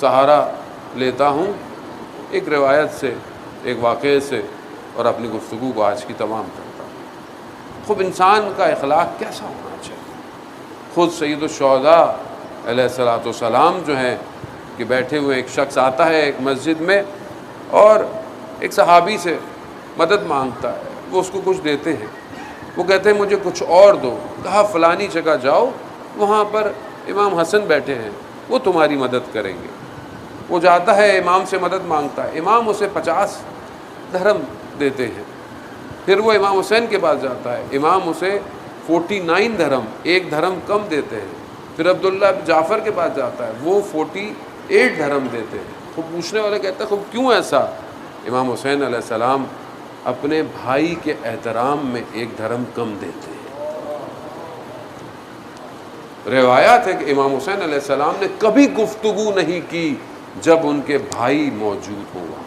سہارا لیتا ہوں ایک روایت سے، ایک واقعے سے، اور اپنی گفتگو کو آج کی تمام کرتا ہوں۔ خوب انسان کا اخلاق کیسا ہونا چاہیے؟ خود سید الشہداء علیہ الصلوۃ والسلام جو ہیں کہ بیٹھے ہوئے ایک شخص آتا ہے ایک مسجد میں اور ایک صحابی سے مدد مانگتا ہے، وہ اس کو کچھ دیتے ہیں، وہ کہتے ہیں مجھے کچھ اور دو، کہا فلانی جگہ جاؤ، وہاں پر امام حسن بیٹھے ہیں، وہ تمہاری مدد کریں گے۔ وہ جاتا ہے امام سے مدد مانگتا ہے، امام اسے 50 درہم دیتے ہیں۔ پھر وہ امام حسین کے پاس جاتا ہے، امام اسے 49 درہم، 1 درہم کم دیتے ہیں۔ پھر عبداللہ بن جعفر کے پاس جاتا ہے، وہ 48 درہم دیتے ہیں۔ خوب پوچھنے والے کہتے ہیں خوب کیوں ایسا؟ امام حسین علیہ السلام اپنے بھائی کے احترام میں 1 درہم کم دیتے ہیں۔ روایات ہے کہ امام حسین علیہ السلام نے کبھی گفتگو نہیں کی جب ان کے بھائی موجود ہوا۔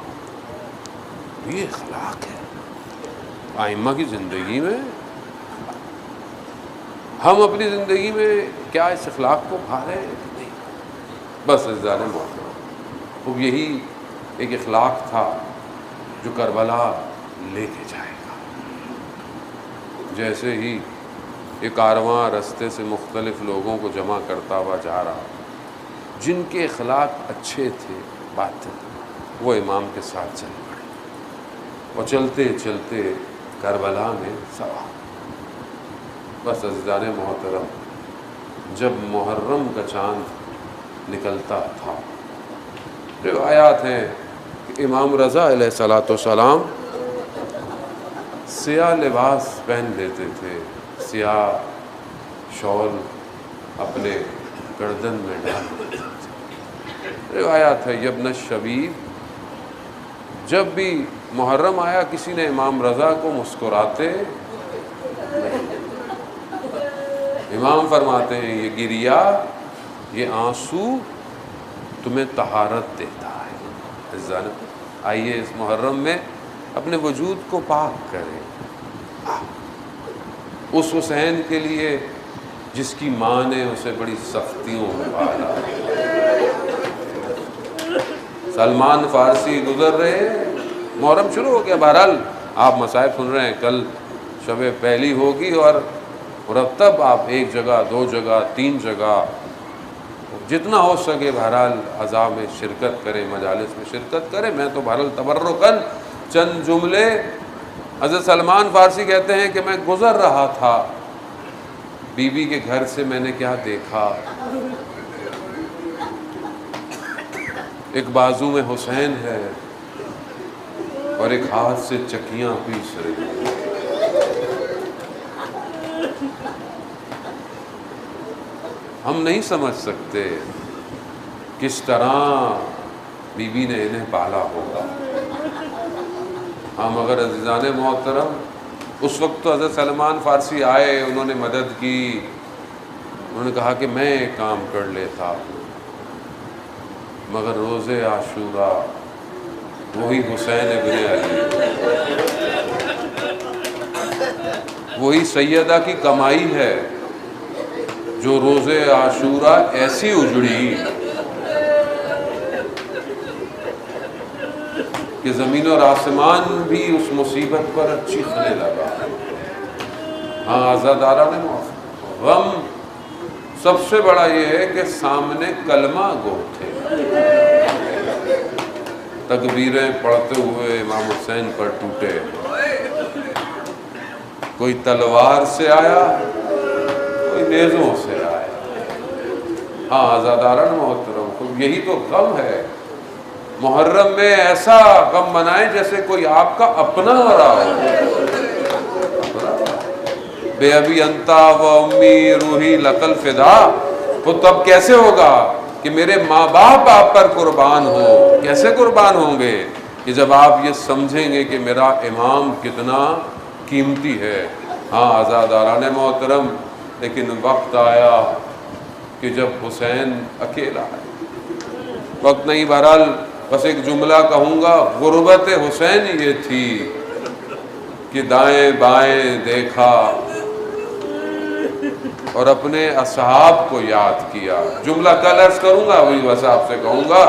یہ اخلاق ہے ائمہ کی زندگی میں۔ ہم اپنی زندگی میں کیا اس اخلاق کو بھا رہے ہیں؟ نہیں۔ بس عزیزان محترم، اب یہی ایک اخلاق تھا جو کربلا لے کے جائے گا۔ جیسے ہی یہ کارواں رستے سے مختلف لوگوں کو جمع کرتا ہوا جا رہا، جن کے اخلاق اچھے تھے باطن، وہ امام کے ساتھ چل پڑے اور چلتے چلتے کربلا میں سوا۔ بس عزیزان محترم، جب محرم کا چاند نکلتا تھا، روایات ہیں کہ امام رضا علیہ الصلوۃ والسلام سیاہ لباس پہن لیتے تھے، سیاہ شال اپنے گردن میں ڈال لیتے تھے۔ روایات ہے یبن الشبیب، جب بھی محرم آیا کسی نے امام رضا کو مسکراتے نہیں۔ امام فرماتے ہیں یہ گریا، یہ آنسو تمہیں طہارت دیتا ہے۔ عزیزان، آئیے اس محرم میں اپنے وجود کو پاک کریں۔ اس حسین کے لیے جس کی ماں نے اسے بڑی سختیوں میں پالا۔ سلمان فارسی گزر رہے، محرم شروع ہو گیا، بہرحال آپ مصائب سن رہے ہیں، کل شب پہلی ہوگی اور مرتب آپ 1 جگہ 2 جگہ 3 جگہ جتنا ہو سکے بہرحال عزا میں شرکت کریں، مجالس میں شرکت کریں۔ میں تو بہرحال تبرکاً چند جملے، حضرت سلمان فارسی کہتے ہیں کہ میں گزر رہا تھا، بی بی کے گھر سے میں نے کیا دیکھا، ایک بازو میں حسین ہے اور ایک ہاتھ سے چکیاں پیس رہی ہیں۔ ہم نہیں سمجھ سکتے کس طرح بی بی نے انہیں پالا ہوگا۔ ہم اگر عزیزان محترم، اس وقت تو حضرت سلمان فارسی آئے، انہوں نے مدد کی، انہوں نے کہا کہ میں ایک کام کر لیتا، مگر روز عاشورہ وہی حسین ابن علی، وہی سیدہ کی کمائی ہے جو روز عاشورہ ایسی اجڑی کہ زمین اور آسمان بھی اس مصیبت پر چیخنے لگا۔ ہاں عزاداران غم سب سے بڑا یہ ہے کہ سامنے کلمہ گو تھے، تکبیریں پڑھتے ہوئے امام حسین پر ٹوٹے، کوئی تلوار سے آیا، کوئی نیزوں سے آیا۔ ہاں عزاداران محترم، یہی تو غم ہے۔ محرم میں ایسا غم منائیں جیسے کوئی آپ کا اپنا آ رہا ہو۔ بے ابی انتا و امی روحی لقل فدا، وہ تب کیسے ہوگا کہ میرے ماں باپ آپ پر قربان ہوں؟ کیسے قربان ہوں گے؟ کہ جب آپ یہ سمجھیں گے کہ میرا امام کتنا قیمتی ہے۔ ہاں عزاداران محترم، لیکن وقت آیا کہ جب حسین اکیلا ہے، وقت نہیں، بہرحال بس ایک جملہ کہوں گا، غربت حسین یہ تھی کہ دائیں بائیں دیکھا اور اپنے اصحاب کو یاد کیا۔ جملہ کل عرض کروں گا، وہی بس آپ سے کہوں گا۔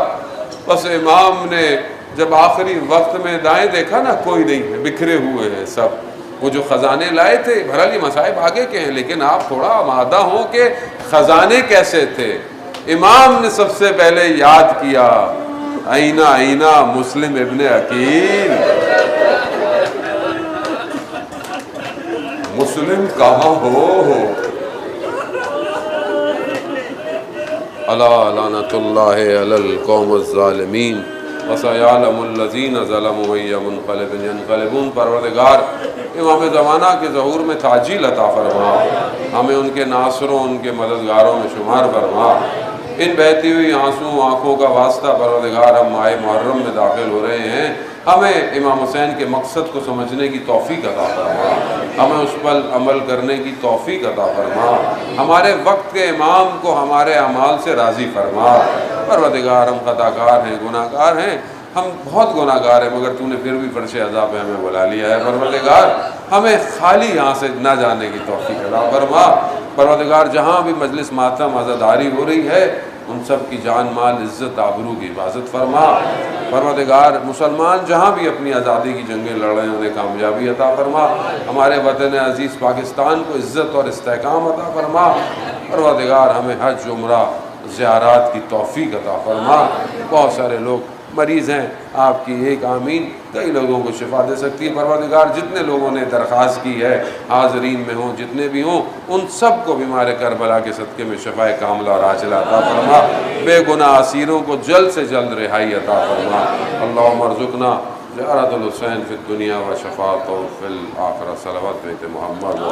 بس امام نے جب آخری وقت میں دائیں دیکھا نا، کوئی نہیں ہے، بکھرے ہوئے ہیں سب۔ وہ جو خزانے لائے تھے، بہرحال مصائب آگے کے ہیں، لیکن آپ تھوڑا آمادہ ہوں کہ خزانے کیسے تھے۔ امام نے سب سے پہلے یاد کیا، آئینہ آئینہ مسلم ابن عقیل، مسلم کہاں ہو؟ الا لعنۃ اللہ علی القوم الظالمین وسیعلم الذین ظلموا ای منقلب ینقلبون۔ پروردگار امام زمانہ کے ظہور میں تعجیل عطا فرما، ہمیں ان کے ناصروں، ان کے مددگاروں میں شمار فرما۔ ان بہتی ہوئی آنسو آنکھوں کا واسطہ پروردگار، ہم ماہ محرم میں داخل ہو رہے ہیں، ہمیں امام حسین کے مقصد کو سمجھنے کی توفیق عطا فرما، ہمیں اس پر عمل کرنے کی توفیق عطا فرما، ہمارے وقت کے امام کو ہمارے اعمال سے راضی فرما۔ پروردگار ہم خطا کار ہیں، گناہ گار ہیں، ہم بہت گناہ گار ہیں، مگر تو نے پھر بھی فرش عذاب میں ہمیں بلا لیا ہے۔ پروردگار ہمیں خالی یہاں سے نہ جانے کی توفیق عطا فرما۔ پروردگار جہاں بھی مجلس ماتم عزاداری ہو رہی ہے، ان سب کی جان مال عزت آبرو کی حفاظت فرما۔ پروردگار مسلمان جہاں بھی اپنی آزادی کی جنگیں لڑ رہے ہیں، انہیں کامیابی عطا فرما۔ ہمارے وطن عزیز پاکستان کو عزت اور استحکام عطا فرما۔ پروردگار ہمیں حج عمرہ زیارات کی توفیق عطا فرما۔ بہت سارے لوگ مریض ہیں، آپ کی ایک آمین کئی لوگوں کو شفا دے سکتی ہے۔ پروردگار جتنے لوگوں نے درخواست کی ہے، حاضرین میں ہوں، جتنے بھی ہوں، ان سب کو بیمار کربلا کے صدقے میں شفا کاملہ اور عاجلہ عطا فرما۔ بے گناہ اسیروں کو جلد سے جلد رہائی عطا فرما۔ اللہم ارزقنا زیارت الحسین فی الدنیا و شفاعتہ فی الآخرہ۔ صلوات بیت محمد و